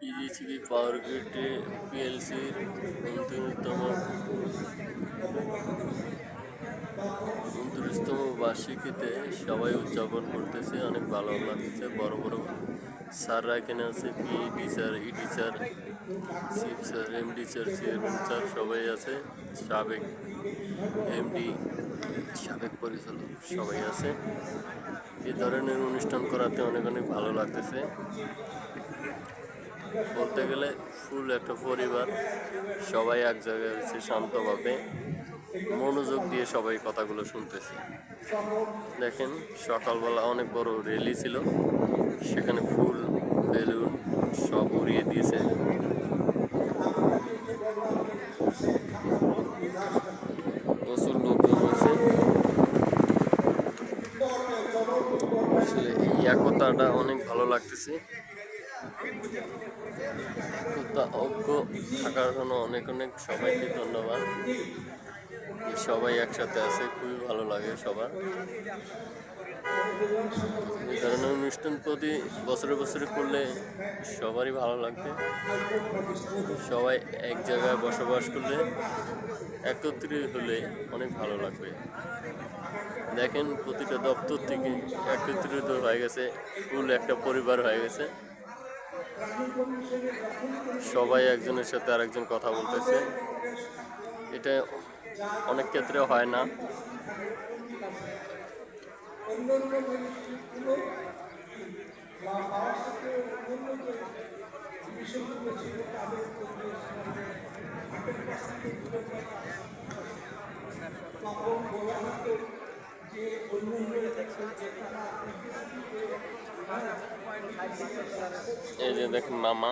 EGCB power grid পিএলসির 29তম বার্ষিকীতে সবাই উদযাপন করতেছে। অনেক ভালো লাগতেছে। বড় বড় স্যাররা এখানে আছে, P teacher, E teacher, chief sir, MD sir, chairman sir সবাই আছে। সাবেক এমডি, সাবেক পরিচালক সবাই আছে। এই ধরনের অনুষ্ঠান করাতে অনেক অনেক ভালো লাগতেছে। বলতে গেলে ফুল একটা পরিবার, সবাই এক জায়গায় হচ্ছে শান্তভাবে মনোযোগ দিয়ে সবাই কথাগুলো শুনতেছে। দেখেন সকালবেলা অনেক বড় র্যালি ছিল, সেখানে ফুল বেলুন সব উড়িয়ে দিয়েছে। প্রচুর লোকজন হয়েছে। আসলে এই একতাটা অনেক ভালো লাগতেছে। একতা ঐক্য থাকার জন্য অনেক অনেক সবাইকে ধন্যবাদ। সবাই একসাথে আছে, খুবই ভালো লাগে সবার। এই ধরনের অনুষ্ঠান প্রতি বছরে বছরে করলে সবারই ভালো লাগবে। সবাই এক জায়গায় বসবাস করলে, একত্রিত হলে অনেক ভালো লাগবে। দেখেন প্রতিটা দপ্তর থেকে একত্রিত হয়ে গেছে, ফুল একটা পরিবার হয়ে গেছে। সবাই একজনের সাথে আরেকজন কথা বলতেছে। এটা অনেক ক্ষেত্রে হয় না। এই যে দেখেন মামা,